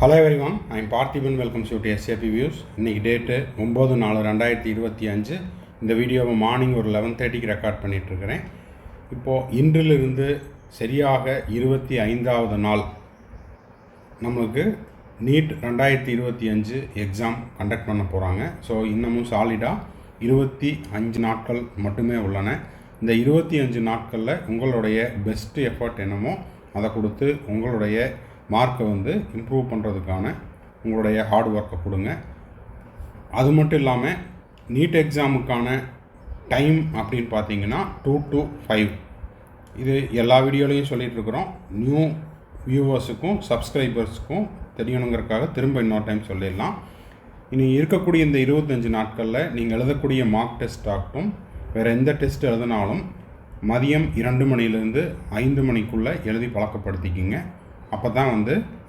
Hello everyone, I'm Parthiban. Welcome to SAP views. இன்றைக்கி date 9/4/2025. இந்த வீடியோவை மார்னிங் ஒரு 11:30க்கு ரெக்கார்ட் பண்ணிகிட்ருக்கிறேன். இப்போது இன்றிலிருந்து சரியாக 25வது நாள் நம்மளுக்கு நீட் 2025 எக்ஸாம் கண்டக்ட் பண்ண போகிறாங்க. ஸோ இன்னமும் சாலிடாக 25 நாட்கள் மட்டுமே உள்ளன. இந்த 25 நாட்களில் உங்களுடைய பெஸ்ட்டு எஃபர்ட் என்னமோ அதை கொடுத்து உங்களுடைய மார்க்கை இம்ப்ரூவ் பண்ணுறதுக்கான உங்களுடைய ஹார்ட் ஒர்க்கை கொடுங்க. அது மட்டும் இல்லாமல் நீட் எக்ஸாமுக்கான டைம் அப்படின்னு பார்த்தீங்கன்னா 2 to 5. இது எல்லா வீடியோலையும் சொல்லிகிட்ருக்குறோம். நியூ வியூவர்ஸுக்கும் சப்ஸ்கிரைபர்ஸுக்கும் தெரியணுங்கிறதுக்காக திரும்ப இன்னொரு டைம் சொல்லிடலாம். இனி இருக்கக்கூடிய இந்த 25 நாட்களில் நீங்கள் எழுதக்கூடிய மார்க் டெஸ்ட் ஆகட்டும், வேறு எந்த டெஸ்ட் எழுதினாலும் மதியம் 2 மணிலேருந்து 5 மணிக்குள்ளே எழுதி பழக்கப்படுத்திக்கிங்க. அப்போ தான்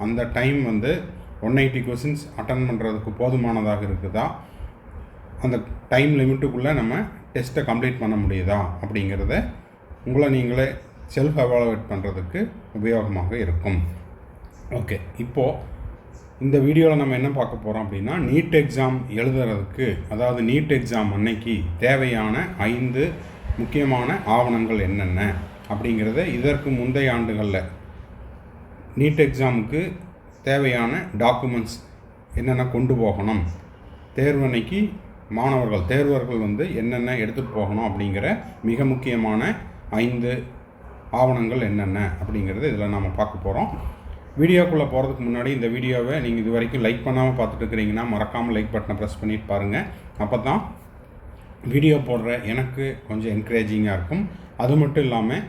அந்த டைம் 180 கொஸ்டின்ஸ் அட்டன் பண்ணுறதுக்கு போதுமானதாக இருக்குதா, அந்த டைம் லிமிட்டுக்குள்ளே நம்ம டெஸ்ட்டை கம்ப்ளீட் பண்ண முடியுதா அப்படிங்கிறத உங்களை நீங்களே செல்ஃப் எவாலுவேட் பண்ணுறதுக்கு உபயோகமாக இருக்கும். ஓகே, இப்போது இந்த வீடியோவில் நம்ம என்ன பார்க்க போகிறோம் அப்படின்னா, நீட் எக்ஸாம் எழுதுறதுக்கு, அதாவது நீட் எக்ஸாம் அன்னைக்கு தேவையான 5 முக்கியமான ஆவணங்கள் என்னென்ன அப்படிங்கிறத இதற்கு முந்தைய ஆண்டுகளில் நீட் எக்ஸாமுக்கு தேவையான டாக்குமெண்ட்ஸ் என்னென்ன கொண்டு போகணும், தேர்வன்னைக்கு தேர்வர்கள் என்னென்ன எடுத்துகிட்டு போகணும் அப்படிங்கிற மிக முக்கியமான 5 ஆவணங்கள் என்னென்ன அப்படிங்கிறது இதில் நம்ம பார்க்க போகிறோம். வீடியோக்குள்ளே போகிறதுக்கு முன்னாடி இந்த வீடியோவை நீங்கள் இது வரைக்கும் லைக் பண்ணாமல் பார்த்துட்டு இருக்கிறீங்கன்னா மறக்காமல் லைக் பட்டனை ப்ரெஸ் பண்ணிட்டு பாருங்கள். அப்போ தான் வீடியோ போடுற எனக்கு கொஞ்சம் என்கரேஜிங்காக இருக்கும். அது மட்டும் இல்லாமல்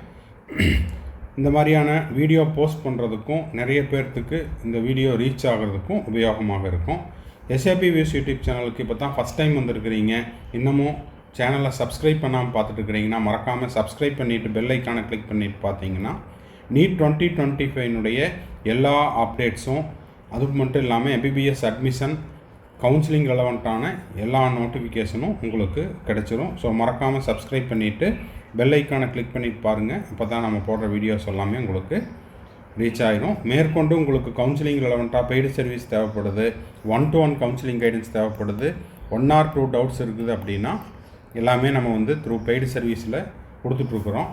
இந்த மாதிரியான வீடியோ போஸ்ட் பண்ணுறதுக்கும் நிறைய பேர்த்துக்கு இந்த வீடியோ ரீச் ஆகிறதுக்கும் உபயோகமாக இருக்கும். SAP வியூஸ் யூடியூப் சேனலுக்கு இப்போ தான் ஃபஸ்ட் டைம் வந்திருக்கிறீங்க, இன்னமும் சேனலை சப்ஸ்கிரைப் பண்ணாமல் பார்த்துட்டு இருக்கிறீங்கன்னா மறக்காமல் சப்ஸ்கிரைப் பண்ணிவிட்டு பெல் ஐக்கானை கிளிக் பண்ணிவிட்டு பார்த்தீங்கன்னா நீட் 2025 எல்லா அப்டேட்ஸும், அது மட்டும் இல்லாமல் MBBS அட்மிஷன் கவுன்சிலிங் ரெலவெண்ட்டான எல்லா நோட்டிஃபிகேஷனும் உங்களுக்கு கிடச்சிரும். ஸோ மறக்காமல் சப்ஸ்கிரைப் பண்ணிவிட்டு பெல் ஐக்கானை கிளிக் பண்ணிட்டு பாருங்கள். அப்போ தான் நம்ம போடுற வீடியோஸ் எல்லாமே உங்களுக்கு ரீச் ஆகிடும். மேற்கொண்டு உங்களுக்கு கவுன்சிலிங் ரெலவெண்ட்டாக பெய்டு சர்வீஸ் தேவைப்படுது, 1-to-1 கவுன்சிலிங் கைடன்ஸ் தேவைப்படுது, 1 or 2 டவுட்ஸ் இருக்குது அப்படின்னா எல்லாமே நம்ம த்ரூ பெய்டு சர்வீஸில் கொடுத்துட்ருக்குறோம்.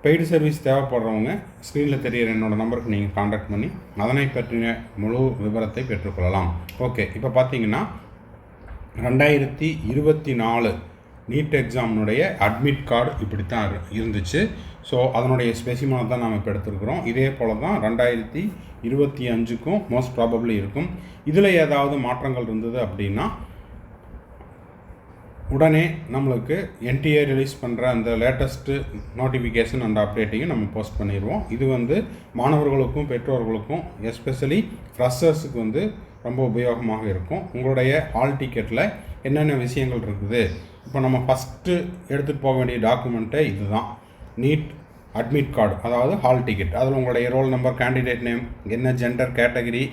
பெய்டு சர்வீஸ் தேவைப்படுறவங்க ஸ்க்ரீனில் தெரிகிற என்னோடய நம்பருக்கு நீங்கள் கான்டாக்ட் பண்ணி அதனை பற்றின முழு விவரத்தை பெற்றுக்கொள்ளலாம். ஓகே, இப்போ பார்த்தீங்கன்னா 2024 நீட் எக்ஸாமினுடைய அட்மிட் கார்டு இப்படி தான் இருந்துச்சு. ஸோ அதனுடைய ஸ்பெசிமனை தான் நாம் இப்போ எடுத்துருக்குறோம். இதே போல் தான் 2025க்கும் மோஸ்ட் ப்ராபப்ளி இருக்கும். இதில் ஏதாவது மாற்றங்கள் இருந்தது அப்படின்னா உடனே நம்மளுக்கு NTA ரிலீஸ் பண்ணுற அந்த லேட்டஸ்ட்டு நோட்டிஃபிகேஷன் அண்ட் அப்டேட்டையும் நம்ம போஸ்ட் பண்ணிடுவோம். இது மாணவர்களுக்கும் பெற்றோர்களுக்கும் எஸ்பெஷலி ஃப்ரெஷர்ஸுக்கு ரொம்ப உபயோகமாக இருக்கும். உங்களுடைய ஹால் டிக்கெட்டில் என்னென்ன விஷயங்கள் இருக்குது, இப்போ நம்ம ஃபஸ்ட்டு எடுத்துகிட்டு போக வேண்டிய டாக்குமெண்ட்டே இதுதான், நீட் அட்மிட் கார்டு, அதாவது ஹால் டிக்கெட். அதில் உங்களுடைய ரோல் நம்பர், கேண்டிடேட் நேம், என்ன ஜெண்டர் கேட்டகரி,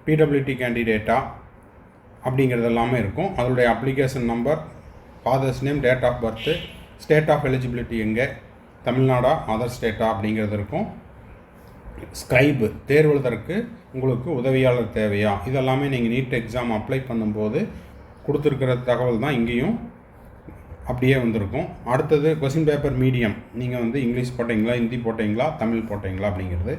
PWT கேண்டிடேட்டா அப்படிங்கிறது எல்லாமே இருக்கும். அதனுடைய application number, father's name, date of birth, state of eligibility எங்கே, தமிழ்நாடா அதர் ஸ்டேட்டா அப்படிங்கிறது இருக்கும். ஸ்கிரைபு, தேர்வெழுதற்கு உங்களுக்கு உதவியாளர் தேவையா, இதெல்லாமே நீங்கள் நீட் எக்ஸாம் அப்ளை பண்ணும்போது கொடுத்துருக்கிற தகவல் தான் இங்கேயும் அப்படியே வந்திருக்கும். அடுத்தது கொஸ்டின் பேப்பர் மீடியம், நீங்கள் இங்கிலீஷ் போட்டிங்களா, ஹிந்தி போட்டிங்களா, தமிழ் போட்டிங்களா அப்படிங்கிறது.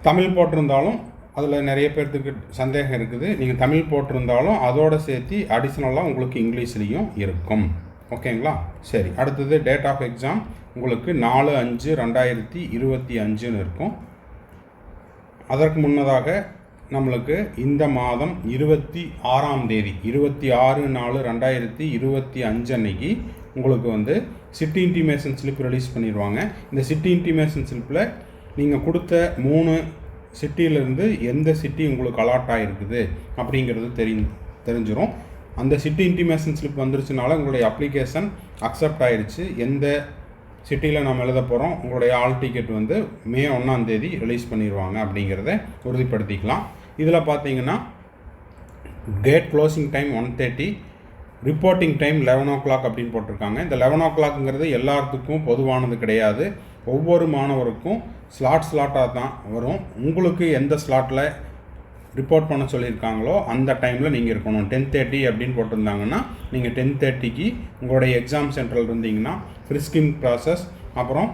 தமிழ் போட்டிருந்தாலும் அதில் நிறைய பேர்த்துக்கு சந்தேகம் இருக்குது. நீங்கள் தமிழ் போட்டிருந்தாலும் அதோடு சேர்த்து அடிஷ்னலாக உங்களுக்கு இங்கிலீஷ்லேயும் இருக்கும். ஓகேங்களா? சரி, அடுத்தது டேட் ஆஃப் எக்ஸாம் உங்களுக்கு 4/5/2025 இருக்கும். அதற்கு முன்னதாக நம்மளுக்கு இந்த மாதம் 26ஆம் தேதி 26/4/2025 அன்னைக்கு உங்களுக்கு சிட்டி இன்டிமேஷன் ஸ்லிப் ரிலீஸ் பண்ணிடுவாங்க. இந்த சிட்டி இன்டிமேஷன் ஸ்லிப்பில் நீங்கள் கொடுத்த 3 சிட்டியிலேருந்து எந்த சிட்டி உங்களுக்கு அலாட் ஆகிருக்குது அப்படிங்கிறது தெரிஞ்சிடும். அந்த சிட்டி இன்டிமேஷன் ஸ்லிப் வந்துருச்சுனால உங்களுடைய அப்ளிகேஷன் அக்செப்ட் ஆகிடுச்சு. எந்த சிட்டியில் நம்ம எழுத போகிறோம், உங்களுடைய ஹால் டிக்கெட் May 1ஆம் தேதி ரிலீஸ் பண்ணிடுவாங்க அப்படிங்கிறத உறுதிப்படுத்திக்கலாம். இதில் பார்த்தீங்கன்னா gate closing time 1:30, reporting time 11 o'clock அப்படின்னு போட்டிருக்காங்க. இந்த 11 o'clockங்கிறது எல்லாத்துக்கும் பொதுவானது கிடையாது. ஒவ்வொரு மாணவருக்கும் ஸ்லாட்டாக தான் வரும். உங்களுக்கு எந்த ஸ்லாட்டில் ரிப்போர்ட் பண்ண சொல்லியிருக்காங்களோ அந்த டைமில் நீங்கள் இருக்கணும். 10:30 அப்படின்னு போட்டிருந்தாங்கன்னா நீங்கள் 10:30க்கு உங்களுடைய எக்ஸாம் சென்டரில் இருந்தீங்கன்னா ஃப்ரிஸ்கிங் ப்ராசஸ் அப்புறம்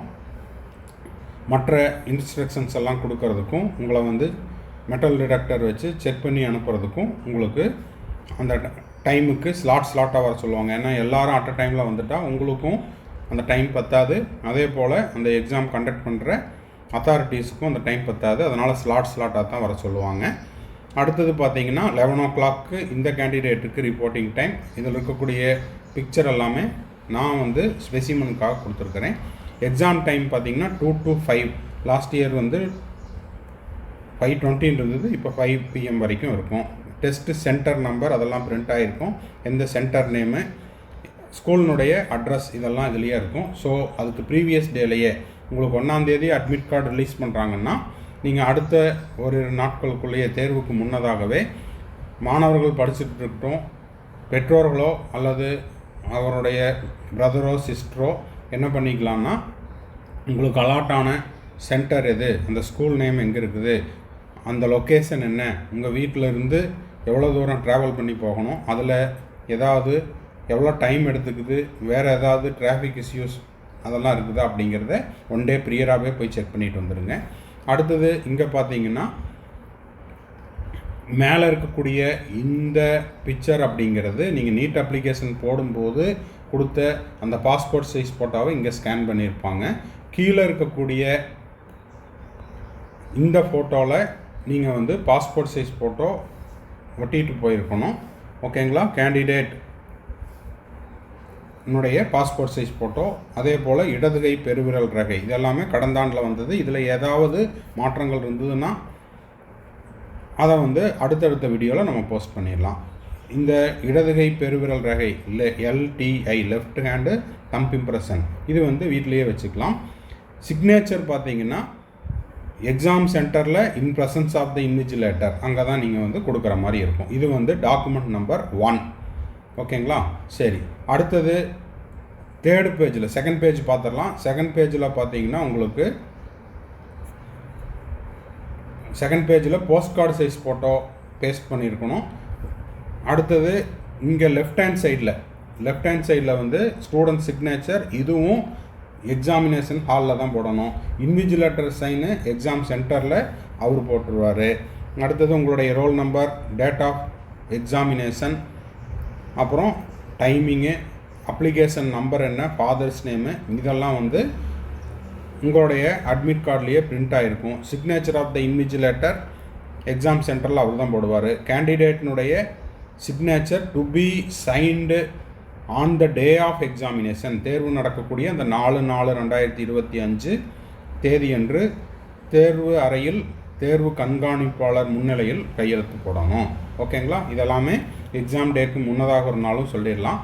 மற்ற இன்ஸ்ட்ரக்ஷன்ஸ் எல்லாம் கொடுக்கறதுக்கும் உங்களை வந்து மெட்டல் டிடெக்டர் வச்சு செக் பண்ணி அனுப்புறதுக்கும் உங்களுக்கு அந்த டைமுக்கு ஸ்லாட்டாக வர சொல்லுவாங்க. ஏன்னா எல்லாரும் அட் அ டைமில் வந்துட்டால் உங்களுக்கும் அந்த டைம் பத்தாது. அதே போல் அந்த எக்ஸாம் கண்டக்ட் பண்ணுற அத்தாரிட்டிஸுக்கும் அந்த டைம் பத்தாது. அதனால் ஸ்லாட்டாக தான் வர சொல்லுவாங்க. அடுத்தது பார்த்தீங்கன்னா 11 o'clock இந்த கேண்டிடேட்டுக்கு ரிப்போர்ட்டிங் டைம். இதில் இருக்கக்கூடிய பிக்சர் எல்லாமே நான் வந்து ஸ்பெசிமனுக்காக கொடுத்துருக்குறேன். எக்ஸாம் டைம் பார்த்தீங்கன்னா 2 to 5. லாஸ்ட் இயர் வந்து 5:20 இருந்தது, இப்போ 5 PM வரைக்கும் இருக்கும். டெஸ்ட்டு சென்டர் நம்பர் அதெல்லாம் பிரிண்ட் ஆகிருக்கும். எந்த சென்டர் நேமு, ஸ்கூலினுடைய அட்ரஸ் இதெல்லாம் இதுலேயே இருக்கும். ஸோ அதுக்கு ப்ரீவியஸ் டேலேயே உங்களுக்கு 1ஆம் தேதி அட்மிட் கார்டு ரிலீஸ் பண்ணுறாங்கன்னா நீங்கள் அடுத்த ஒரு நாட்களுக்குள்ளேயே தேர்வுக்கு முன்னதாகவே மாணவர்கள் படிச்சுட்டு இருக்கட்டும், பெற்றோர்களோ அல்லது அவருடைய பிரதரோ சிஸ்டரோ என்ன பண்ணிக்கலாம்னா உங்களுக்கு அலாட்டான சென்டர் எது, அந்த ஸ்கூல் நேம் எங்கே இருக்குது, அந்த லொக்கேஷன் என்ன, உங்கள் வீட்டில் இருந்து எவ்வளோ தூரம் ட்ராவல் பண்ணி போகணும், அதில் ஏதாவது எவ்வளோ டைம் எடுத்துக்குது, வேறு ஏதாவது டிராஃபிக் இஷ்யூஸ் அதெல்லாம் இருக்குதா அப்படிங்கிறத ஒன் டே ப்ரியராகவே போய் செக் பண்ணிட்டு வந்துடுங்க. அடுத்தது இங்கே பார்த்தீங்கன்னா மேலே இருக்கக்கூடிய இந்த பிக்சர் அப்படிங்கிறது நீங்கள் நீட் அப்ளிகேஷன் போடும்போது கொடுத்த அந்த பாஸ்போர்ட் சைஸ் ஃபோட்டோவை இங்கே ஸ்கேன் பண்ணியிருப்பாங்க. கீழே இருக்கக்கூடிய இந்த ஃபோட்டோவில் நீங்கள் வந்து பாஸ்போர்ட் சைஸ் ஃபோட்டோ ஒட்டிட்டு போயிருக்கணும். ஓகேங்களா? கேண்டிடேட் என்னுடைய பாஸ்போர்ட் சைஸ் ஃபோட்டோ, அதே போல் இடதுகை பெருவிரல் ரகை இதெல்லாமே கடந்த ஆண்டில் வந்தது. இதில் ஏதாவது மாற்றங்கள் இருந்ததுன்னா அதை வந்து அடுத்தடுத்த வீடியோவில் நம்ம போஸ்ட் பண்ணிடலாம். இந்த இடதுகை பெருவிரல் ரகை இல்லை LTI left hand thumb impression இது வந்து வீட்டிலையே வச்சுக்கலாம். சிக்னேச்சர் பார்த்தீங்கன்னா எக்ஸாம் சென்டரில் in presence of the invigilator அங்கே தான் நீங்கள் வந்து கொடுக்குற மாதிரி இருக்கும். இது வந்து டாக்குமெண்ட் நம்பர் 1. ஓகேங்களா? சரி, அடுத்தது தேர்டு பேஜில் செகண்ட் பேஜ் பார்த்துடலாம். செகண்ட் பேஜில் பார்த்தீங்கன்னா உங்களுக்கு செகண்ட் பேஜில் post card size photo paste பண்ணியிருக்கணும். அடுத்தது இங்கே லெஃப்ட் ஹேண்ட் சைடில் வந்து ஸ்டூடெண்ட் சிக்னேச்சர், இதுவும் எக்ஸாமினேஷன் ஹாலில் தான் போடணும். இன்விஜிலேட்டர் சைனு எக்ஸாம் சென்டரில் அவர் போட்டுருவார். அடுத்தது உங்களுடைய roll number, date of examination, அப்புறம் டைமிங்கு, அப்ளிகேஷன் நம்பர் என்ன, ஃபாதர்ஸ் நேமு இதெல்லாம் வந்து உங்களுடைய அட்மிட் கார்ட்லேயே பிரிண்ட் ஆகிருக்கும். Signature of the invigilator exam சென்டரில் அவர் தான் போடுவார். கேண்டிடேட்னுடைய signature to be signed on the day of examination, தேர்வு நடக்கக்கூடிய அந்த 4/4/2025 தேதியன்று தேர்வு அறையில் தேர்வு கண்காணிப்பாளர் முன்னிலையில் கையெழுத்து போடணும். ஓகேங்களா? இதெல்லாமே எக்ஸாம் டேக்கு முன்னதாக ஒரு நாளும் சொல்லிடலாம்.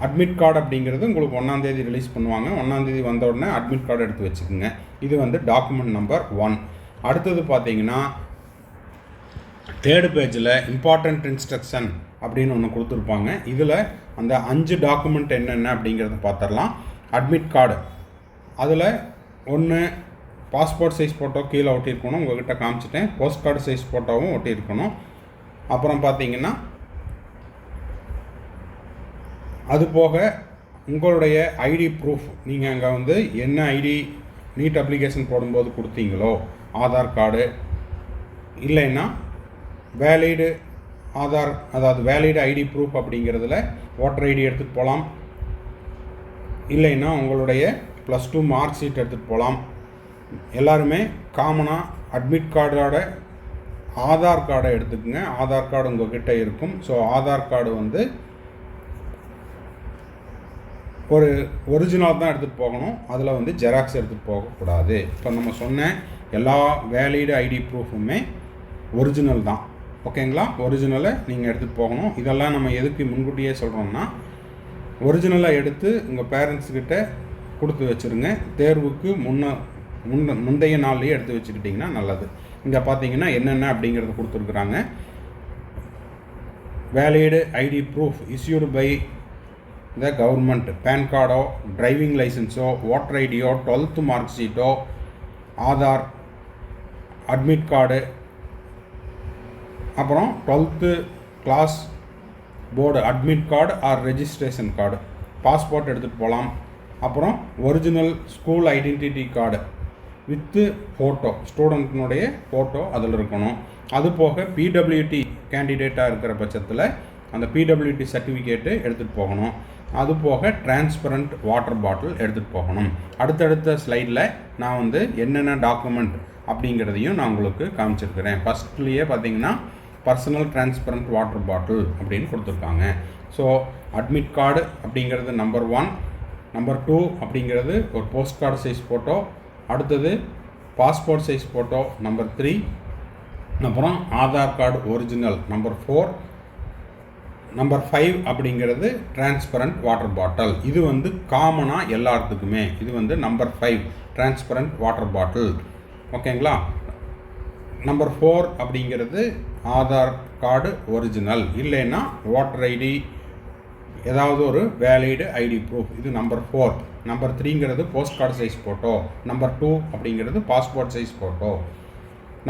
அட்மிட் கார்டு அப்படிங்கிறது உங்களுக்கு 1ஆம் தேதி ரிலீஸ் பண்ணுவாங்க. 1ஆம் தேதி வந்த உடனே அட்மிட் கார்டு எடுத்து வச்சுக்கோங்க. இது வந்து டாக்குமெண்ட் நம்பர் 1. அடுத்தது பார்த்தீங்கன்னா தேர்டு பேஜில் இம்பார்ட்டண்ட் இன்ஸ்ட்ரக்ஷன் அப்படின்னு ஒன்று கொடுத்துருப்பாங்க. இதில் அந்த 5 டாக்குமெண்ட் என்னென்ன அப்படிங்கிறத பார்த்துடலாம். அட்மிட் கார்டு, அதில் ஒன்று பாஸ்போர்ட் சைஸ் ஃபோட்டோ கீழே ஒட்டியிருக்கணும், உங்கள்கிட்ட காமிச்சிட்டேன். போஸ்ட் கார்டு சைஸ் ஃபோட்டோவும் ஒட்டியிருக்கணும். அப்புறம் பார்த்தீங்கன்னா அது போக உங்களுடைய ஐடி ப்ரூஃப், நீங்கள் அங்கே வந்து என்ன ஐடி நீட் அப்ளிகேஷன் போடும்போது கொடுத்தீங்களோ, ஆதார் கார்டு இல்லைன்னா வேலிடு ஆதார், அதாவது வேலிடு ஐடி ப்ரூஃப் அப்படிங்கிறதுல ஓட்டர் ஐடி எடுத்துகிட்டு போகலாம், இல்லைன்னா உங்களுடைய +2 மார்க் ஷீட் எடுத்துகிட்டு போகலாம். எல்லாருமே காமனாக அட்மிட் கார்டோட ஆதார் கார்டை எடுத்துக்கோங்க. ஆதார் கார்டு உங்கள்கிட்ட இருக்கும். ஸோ ஆதார் கார்டு வந்து ஒரு ஒரிஜினல் தான் எடுத்துகிட்டு போகணும். அதில் வந்து ஜெராக்ஸ் எடுத்துகிட்டு போகக்கூடாது. இப்போ நம்ம சொன்ன எல்லா வேலிடு ஐடி ப்ரூஃபுமே ஒரிஜினல் தான். ஓகேங்களா? ஒரிஜினலை நீங்கள் எடுத்துகிட்டு போகணும். இதெல்லாம் நம்ம எதுக்கு முன்கூட்டியே சொல்கிறோம்னா, ஒரிஜினலை எடுத்து உங்கள் பேரண்ட்ஸ்கிட்ட கொடுத்து வச்சுருங்க. தேர்வுக்கு முந்தைய நாள்லேயே எடுத்து வச்சுக்கிட்டிங்கன்னா நல்லது. இங்கே பார்த்தீங்கன்னா என்னென்ன அப்படிங்கிறத கொடுத்துருக்குறாங்க. Valid ID proof issued by the government, PAN கார்டோ, டிரைவிங் லைசன்ஸோ, ஓட்டர் ஐடியோ, 12th மார்க் ஷீட்டோ, ஆதார், அட்மிட் கார்டு, அப்புறம் 12th class board admit card or registration card, passport எடுத்துகிட்டு போகலாம். அப்புறம் original school identity card with photo, ஸ்டூடெண்ட்னுடைய ஃபோட்டோ அதில் இருக்கணும். அது போக பிடபிள்யூடி கேண்டிடேட்டாக இருக்கிற பட்சத்தில் அந்த பிடபிள்யூடி சர்டிஃபிகேட்டு எடுத்துகிட்டு போகணும். அது போக டிரான்ஸ்பரண்ட் வாட்டர் பாட்டில் எடுத்துகிட்டு போகணும். அடுத்தடுத்த ஸ்லைடில் நான் வந்து என்னென்ன டாக்குமெண்ட் அப்படிங்கிறதையும் நான் உங்களுக்கு காமிச்சிருக்கிறேன். ஃபஸ்ட்லேயே பார்த்தீங்கன்னா பர்சனல் டிரான்ஸ்பரண்ட் வாட்டர் பாட்டில் அப்படின்னு கொடுத்துருக்காங்க. ஸோ அட்மிட் கார்டு அப்படிங்கிறது நம்பர் 1, நம்பர் 2 அப்படிங்கிறது ஒரு போஸ்ட் கார்டு சைஸ் ஃபோட்டோ, அடுத்தது பாஸ்போர்ட் சைஸ் ஃபோட்டோ நம்பர் 3, அப்புறம் Aadhaar card original number 4, number 5 அப்படிங்கிறது டிரான்ஸ்பரண்ட் வாட்டர் பாட்டில். இது வந்து காமனாக எல்லாத்துக்குமே இது வந்து நம்பர் 5 டிரான்ஸ்பரண்ட் வாட்டர் பாட்டில். ஓகேங்களா. நம்பர் 4 அப்படிங்கிறது ஆதார் கார்டு ஒரிஜினல், இல்லைன்னா ஓட்டர் ஐடி, ஏதாவது ஒரு வேலிடு ஐடி ப்ரூஃப், இது நம்பர் 4. நம்பர் 3ங்கிறது post card size photo, number 2 அப்படிங்கிறது பாஸ்போர்ட் சைஸ் ஃபோட்டோ,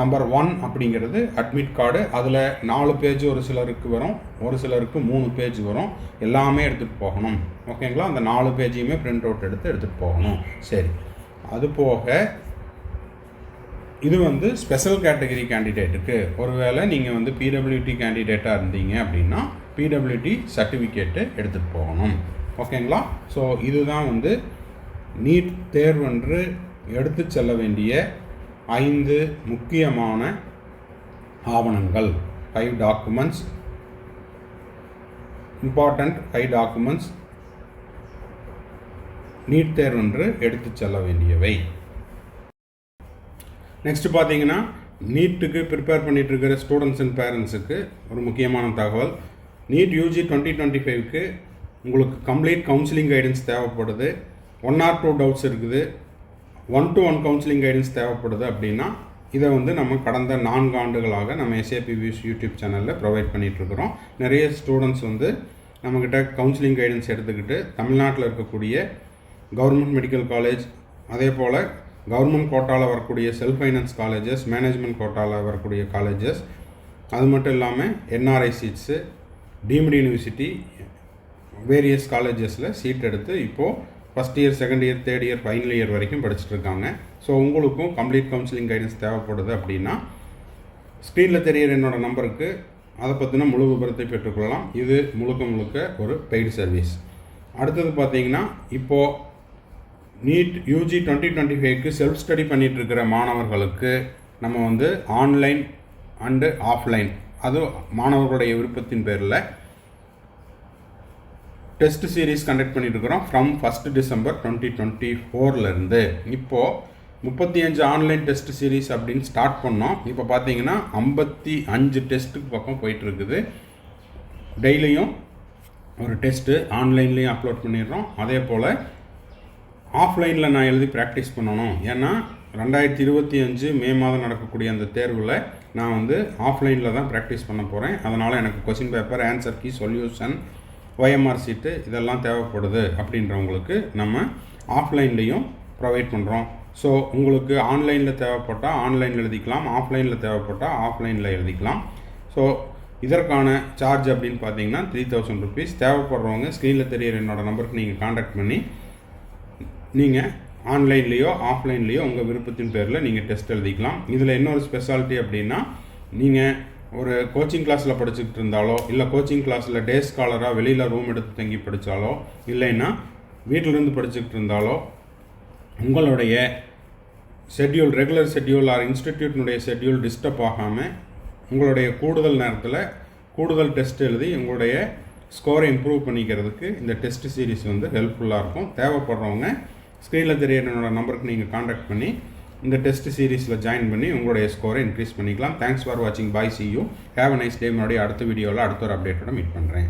நம்பர் 1 அப்படிங்கிறது அட்மிட் கார்டு. அதில் 4 பேஜ் ஒரு சிலருக்கு வரும், ஒரு சிலருக்கு 3 பேஜ் வரும். எல்லாமே எடுத்துகிட்டு போகணும். ஓகேங்களா. அந்த 4 பேஜையுமே பிரிண்ட் அவுட் எடுத்துகிட்டு போகணும். சரி, அது போக இது வந்து ஸ்பெஷல் கேட்டகரி கேண்டிடேட்டுக்கு, ஒருவேளை நீங்கள் வந்து பிடபிள்யூடி கேண்டிடேட்டாக இருந்தீங்க அப்படின்னா பிடபிள்யூடி சர்டிஃபிகேட்டு எடுத்துகிட்டு போகணும். ஓகேங்களா. ஸோ இதுதான் வந்து நீட் தேர்வென்று எடுத்து செல்ல வேண்டிய 5 முக்கியமான ஆவணங்கள். 5 டாக்குமெண்ட்ஸ், இம்பார்ட்டண்ட் 5 டாக்குமெண்ட்ஸ் நீட் தேர்வென்று எடுத்து செல்ல வேண்டியவை. நெக்ஸ்ட் பார்த்தீங்கன்னா நீட்டுக்கு ப்ரிப்பேர் பண்ணிகிட்டு இருக்கிற ஸ்டூடெண்ட்ஸ் அண்ட் பேரண்ட்ஸுக்கு ஒரு முக்கியமான தகவல். நீட் யூஜி 2025க்கு உங்களுக்கு கம்ப்ளீட் கவுன்சிலிங் கைடன்ஸ் தேவைப்படுது. 1 or 2 டவுட்ஸ் இருக்குது, 1-to-1 கவுன்சிலிங் கைடன்ஸ் தேவைப்படுது அப்படின்னா இதை வந்து நம்ம கடந்த 4 ஆண்டுகளாக நம்ம SAP வியூஸ் யூடியூப் சேனலில் ப்ரொவைட் பண்ணிகிட்ருக்குறோம். நிறைய ஸ்டூடெண்ட்ஸ் வந்து நம்மக்கிட்ட கவுன்சிலிங் கைடன்ஸ் எடுத்துக்கிட்டு தமிழ்நாட்டில் இருக்கக்கூடிய கவர்மெண்ட் மெடிக்கல் காலேஜ், அதே போல் கவர்மெண்ட் கோட்டாவில் வரக்கூடிய செல்ஃப் ஃபைனான்ஸ் காலேஜஸ், மேனேஜ்மெண்ட் கோட்டாவில் வரக்கூடிய காலேஜஸ், அது மட்டும் இல்லாமல் NRI seats, deemed university, various காலேஜஸில் சீட் எடுத்து இப்போது first year, second year, third year, final year வரைக்கும் படிச்சுட்டு இருக்காங்க. ஸோ உங்களுக்கும் கம்ப்ளீட் கவுன்சிலிங் கைடன்ஸ் தேவைப்படுது அப்படின்னா ஸ்க்ரீனில் தெரியிற என்னோடய நம்பருக்கு அதை பற்றின முழு விபரத்தை பெற்றுக்கொள்ளலாம். இது முழுக்க ஒரு பெய்டு சர்வீஸ். அடுத்தது பார்த்தீங்கன்னா இப்போது நீட் யூஜி 2025க்கு செல்ஃப் ஸ்டடி பண்ணிகிட்டு இருக்கிற மாணவர்களுக்கு நம்ம வந்து ஆன்லைன் அண்டு ஆஃப்லைன், அதுவும் மாணவர்களுடைய விருப்பத்தின் பேரில் டெஸ்ட் சீரீஸ் கண்டக்ட் பண்ணிட்டு இருக்கிறோம். ஃப்ரம் 1 December 2024 இப்போது 35 ஆன்லைன் டெஸ்ட் சீரீஸ் அப்படின்னு ஸ்டார்ட் பண்ணோம். இப்போ பார்த்தீங்கன்னா 55 டெஸ்ட்டுக்கு பக்கம் போயிட்டுருக்குது. டெய்லியும் ஒரு டெஸ்ட்டு ஆன்லைன்லேயும் அப்லோட் பண்ணிடுறோம். அதே போல் ஆஃப்லைனில் நான் எழுதி ப்ராக்டிஸ் பண்ணணும். ஏன்னா 2025 மே மாதம் நடக்கக்கூடிய அந்த தேர்வில் நான் வந்து ஆஃப்லைனில் தான் ப்ராக்டிஸ் பண்ண போகிறேன். அதனால் எனக்கு question paper, answer key, solution, OMR sheet இதெல்லாம் தேவைப்படுது அப்படின்றவங்களுக்கு நம்ம ஆஃப்லைன்லேயும் ப்ரொவைட் பண்ணுறோம். ஸோ உங்களுக்கு ஆன்லைனில் தேவைப்பட்டால் ஆன்லைனில் எழுதிக்கலாம், ஆஃப்லைனில் தேவைப்பட்டால் ஆஃப்லைனில் எழுதிக்கலாம். ஸோ இதற்கான சார்ஜ் அப்படின்னு பார்த்தீங்கன்னா 3000 rupees. தேவைப்படுறவங்க ஸ்க்ரீனில் தெரியிற என்னோடய நம்பருக்கு நீங்கள் காண்டாக்ட் பண்ணி நீங்கள் ஆன்லைன்லேயோ ஆஃப்லைன்லேயோ உங்கள் விருப்பத்தின் பேரில் நீங்கள் டெஸ்ட் எழுதிக்கலாம். இதில் இன்னொரு ஸ்பெஷாலிட்டி அப்படின்னா நீங்கள் ஒரு கோச்சிங் கிளாஸில் படிச்சுக்கிட்டு இருந்தாலோ, இல்லை கோச்சிங் கிளாஸில் டே ஸ்காலராக வெளியில் ரூம் எடுத்து தங்கி படித்தாலோ, இல்லைன்னா வீட்டிலேருந்து படிச்சுக்கிட்டு இருந்தாலோ உங்களுடைய ஷெட்யூல், ரெகுலர் ஷெட்யூல் ஆர் இன்ஸ்டிடியூட்னுடைய ஷெட்யூல் டிஸ்டர்ப் ஆகாமல் உங்களுடைய கூடுதல் நேரத்தில் கூடுதல் டெஸ்ட் எழுதி உங்களுடைய ஸ்கோரை இம்ப்ரூவ் பண்ணிக்கிறதுக்கு இந்த டெஸ்ட் சீரீஸ் வந்து ஹெல்ப்ஃபுல்லாக இருக்கும். தேவைப்படுறவங்க ஸ்க்ரீனில் தெரியிற என்னோட நம்பருக்கு நீங்கள் காண்டாக்ட் பண்ணி இந்த டெஸ்ட் சீரீஸில் ஜாயின் பண்ணி உங்களுடைய ஸ்கோரை இன்க்ரீஸ் பண்ணிக்கலாம். தேங்க்ஸ் ஃபார் வாட்சிங். Bye, see you, have a nice day. மறுபடியும் அடுத்த வீடியோவில் அடுத்த ஒரு அப்டேட்டோட மீட் பண்ணுறேன்.